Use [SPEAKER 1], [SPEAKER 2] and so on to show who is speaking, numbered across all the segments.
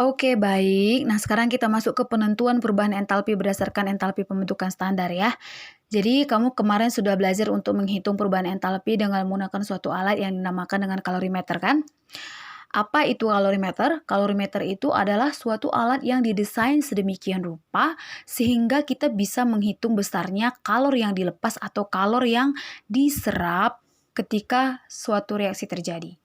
[SPEAKER 1] Oke, baik. Nah, sekarang kita masuk ke penentuan perubahan entalpi berdasarkan entalpi pembentukan standar ya. Jadi, kamu kemarin sudah belajar untuk menghitung perubahan entalpi dengan menggunakan suatu alat yang dinamakan dengan kalorimeter kan? Apa itu kalorimeter? Kalorimeter itu adalah suatu alat yang didesain sedemikian rupa sehingga kita bisa menghitung besarnya kalor yang dilepas atau kalor yang diserap ketika suatu reaksi terjadi.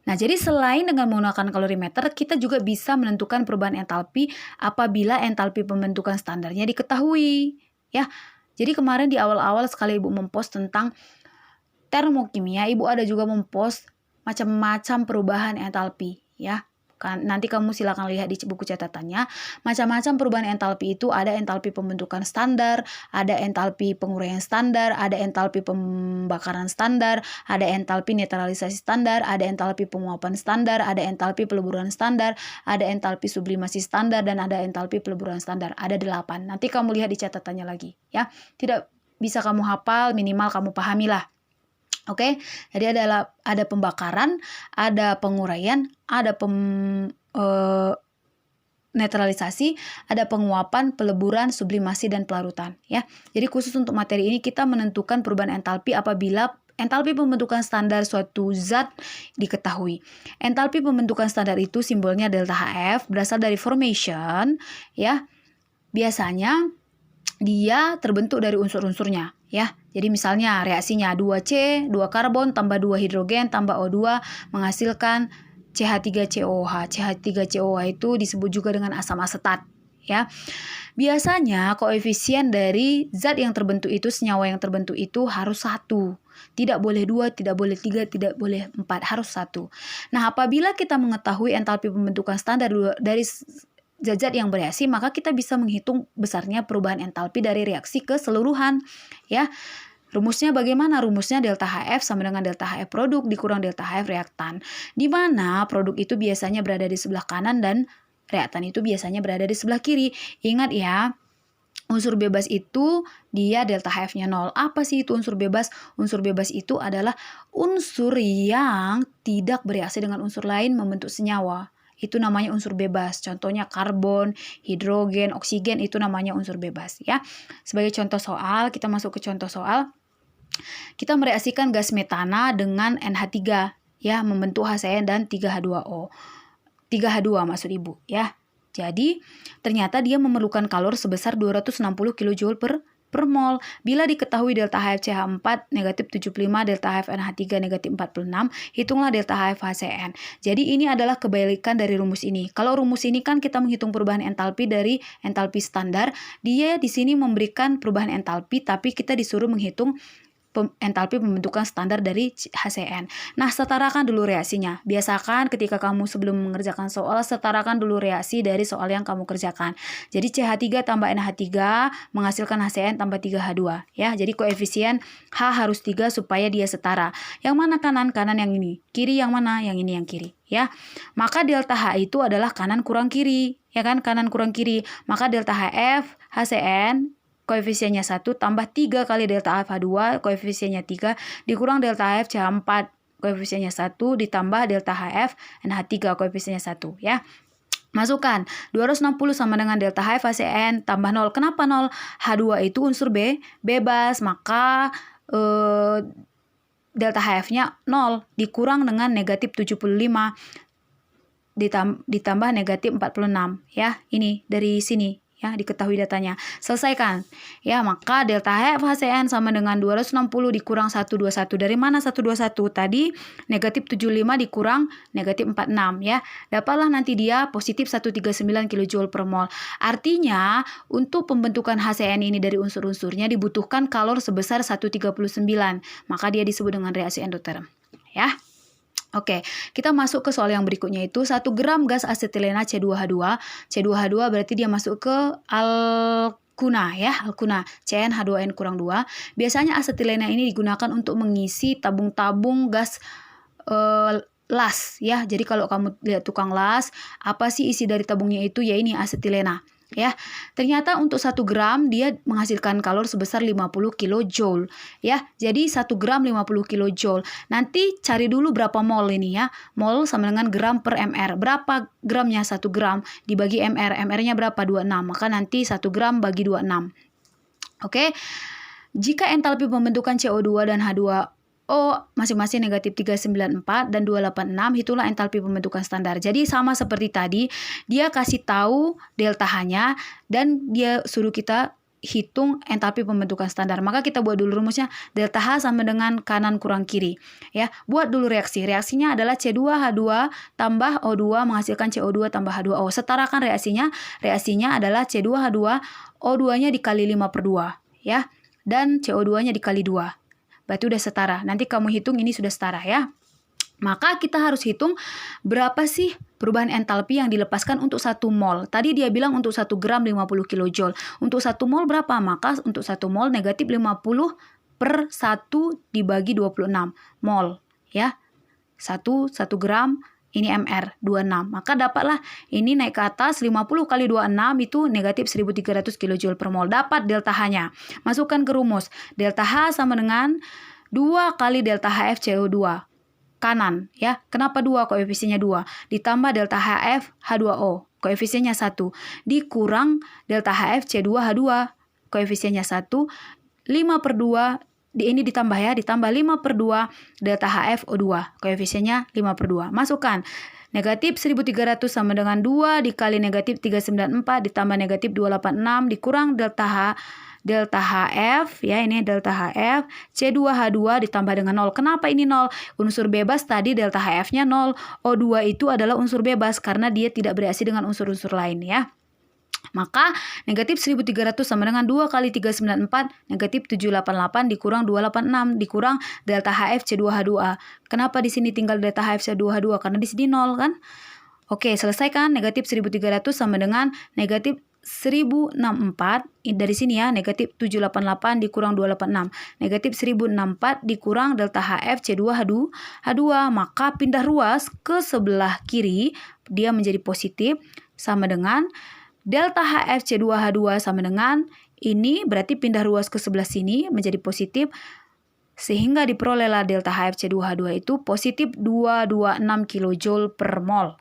[SPEAKER 1] Nah, jadi selain dengan menggunakan kalorimeter, kita juga bisa menentukan perubahan entalpi apabila entalpi pembentukan standarnya diketahui. Ya, jadi kemarin di awal-awal sekali Ibu mempost tentang termokimia, Ibu ada juga mempost macam-macam perubahan entalpi. Ya, kan nanti kamu silakan lihat di buku catatannya. Macam-macam perubahan entalpi itu ada entalpi pembentukan standar, ada entalpi penguraian standar, ada entalpi pembakaran standar, ada entalpi netralisasi standar, ada entalpi penguapan standar, ada entalpi peleburan standar, ada entalpi sublimasi standar, dan ada entalpi peleburan standar. Ada 8. Nanti kamu lihat di catatannya lagi ya. Tidak bisa kamu hafal, minimal kamu pahamilah. Oke, jadi ada pembakaran, ada penguraian, ada netralisasi, ada penguapan, peleburan, sublimasi, dan pelarutan ya. Jadi khusus untuk materi ini kita menentukan perubahan entalpi apabila entalpi pembentukan standar suatu zat diketahui. Entalpi pembentukan standar itu simbolnya delta HF, berasal dari formation ya. Biasanya dia terbentuk dari unsur-unsurnya ya. Jadi misalnya reaksinya 2C, 2 karbon tambah 2 hidrogen tambah O2 menghasilkan CH3COH. CH3COH itu disebut juga dengan asam asetat ya. Biasanya koefisien dari zat yang terbentuk itu, senyawa yang terbentuk itu harus 1. Tidak boleh 2, tidak boleh 3, tidak boleh 4, harus 1. Nah, apabila kita mengetahui entalpi pembentukan standar dari zat-zat yang bereaksi, maka kita bisa menghitung besarnya perubahan entalpi dari reaksi keseluruhan ya. Rumusnya bagaimana? Rumusnya delta HF sama dengan delta HF produk dikurang delta HF reaktan, di mana produk itu biasanya berada di sebelah kanan dan reaktan itu biasanya berada di sebelah kiri. Ingat ya, unsur bebas itu dia delta HF-nya 0. Apa sih itu unsur bebas? Unsur bebas itu adalah unsur yang tidak bereaksi dengan unsur lain membentuk senyawa. Itu namanya unsur bebas. Contohnya karbon, hidrogen, oksigen, itu namanya unsur bebas ya. Sebagai contoh soal, kita masuk ke contoh soal. Kita mereaksikan gas metana dengan NH3 ya, membentuk HCN dan 3H2O. 3H2 maksud Ibu ya. Jadi ternyata dia memerlukan kalor sebesar 260 kJ per mol. Bila diketahui delta HFCH4 negatif 75, delta HFNH3 negatif 46, hitunglah delta HFHCN. Jadi ini adalah kebalikan dari rumus ini. Kalau rumus ini kan kita menghitung perubahan entalpi dari entalpi standar, dia di sini memberikan perubahan entalpi tapi kita disuruh menghitung entalpi pembentukan standar dari HCN. Nah, setarakan dulu reaksinya. Biasakan ketika kamu sebelum mengerjakan soal, setarakan dulu reaksi dari soal yang kamu kerjakan. Jadi CH3 tambah NH3 menghasilkan HCN tambah 3H2 ya. Jadi koefisien H harus 3 supaya dia setara. Yang mana kanan? Kanan yang ini. Kiri yang mana? Yang ini yang kiri ya. Maka delta H itu adalah kanan kurang kiri, ya kan? Kanan kurang kiri. Maka delta HF HCN koefisiennya 1 tambah 3 kali delta HF2 koefisiennya 3 dikurang delta HF CH4 koefisiennya 1 ditambah delta HF NH3 koefisiennya 1 ya. Masukkan 260 sama dengan delta HF HCN tambah 0. Kenapa 0? H2 itu unsur bebas, maka delta HF-nya 0 dikurang dengan negatif 75 ditambah negatif 46 ya. Ini dari sini ya, diketahui datanya. Selesaikan. Ya, maka delta HF HCN sama dengan 260 dikurang 121. Dari mana 121? Tadi negatif 75 dikurang negatif 46 ya. Dapatlah nanti dia positif 139 kJ per mol. Artinya, untuk pembentukan HCN ini dari unsur-unsurnya dibutuhkan kalor sebesar 139. Maka dia disebut dengan reaksi endoterm. Ya. Oke, kita masuk ke soal yang berikutnya itu 1 gram gas asetilena C2H2. C2H2 berarti dia masuk ke alkuna ya, alkuna CnH2n kurang 2. Biasanya asetilena ini digunakan untuk mengisi tabung-tabung gas las ya. Jadi kalau kamu lihat tukang las, apa sih isi dari tabungnya itu? Ya ini asetilena. ya. Ternyata untuk 1 gram dia menghasilkan kalori sebesar 50 kilojoule ya. Jadi 1 gram 50 kilojoule. Nanti cari dulu berapa mol ini ya. Mol sama dengan gram per mr. Berapa gramnya 1 gram dibagi mr? Mr-nya berapa? 26. Maka nanti 1 gram bagi 26. Oke. Jika entalpi pembentukan CO2 dan H2O masing-masing negatif 394 dan 286, itulah entalpi pembentukan standar. Jadi sama seperti tadi, dia kasih tahu delta H-nya dan dia suruh kita hitung entalpi pembentukan standar. Maka kita buat dulu rumusnya, delta H sama dengan kanan kurang kiri. Ya, buat dulu reaksi. Reaksinya adalah C2H2 tambah O2 menghasilkan CO2 tambah H2O. Setarakan reaksinya. Reaksinya adalah C2H2, O2-nya dikali 5/2 ya. Dan CO2-nya dikali 2. Berarti udah setara. Nanti kamu hitung ini sudah setara ya. Maka kita harus hitung berapa sih perubahan entalpi yang dilepaskan untuk 1 mol. Tadi dia bilang untuk 1 gram 50 kilojoule. Untuk 1 mol berapa? Maka untuk 1 mol negatif 50 per 1 dibagi 26 mol. Ya. 1 gram ini mr 26. Maka dapatlah ini naik ke atas 50 kali 26 itu negatif 1300 kJ per mol. Dapat delta H-nya. Masukkan ke rumus. Delta H sama dengan 2 kali delta HF CO2 kanan ya. Kenapa 2? Koefisiennya 2. Ditambah delta HF H2O. Koefisiennya 1. Dikurang delta HF C2H2. Koefisiennya 1. 5/2 ini ditambah ya, ditambah 5/2 delta HFO2, koefisiennya 5/2. Masukkan. Negatif 1300 sama dengan 2 dikali negatif 394 ditambah negatif 286 dikurang delta HF ya, ini delta HF C2H2 ditambah dengan 0. Kenapa ini 0? Unsur bebas tadi delta HF-nya 0. O2 itu adalah unsur bebas karena dia tidak bereaksi dengan unsur-unsur lain ya. Maka negatif 1300 sama dengan 2 kali 394 negatif 788 dikurang 286 dikurang delta HF C2H2A. Kenapa di sini tinggal delta HF C2H2? Karena di sini 0 kan? Oke, selesaikan. Negatif 1300 sama dengan negatif 1064. Dari sini ya, negatif 788 dikurang 286. Negatif 1064 dikurang delta HF C2H2. Maka pindah ruas ke sebelah kiri. Dia menjadi positif sama dengan delta HF C2H2 sama dengan ini berarti pindah ruas ke sebelah sini menjadi positif sehingga diperolehlah delta HF C2H2 itu positif 226 kJ per mol.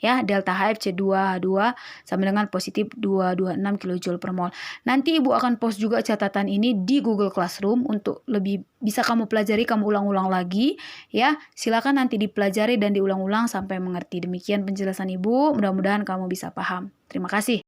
[SPEAKER 1] Ya, delta HF C2H2 sama dengan positif 226 kJ per mol. Nanti Ibu akan post juga catatan ini di Google Classroom untuk lebih bisa kamu pelajari, kamu ulang-ulang lagi ya. Silakan nanti dipelajari dan diulang-ulang sampai mengerti. Demikian penjelasan Ibu, mudah-mudahan kamu bisa paham. Terima kasih.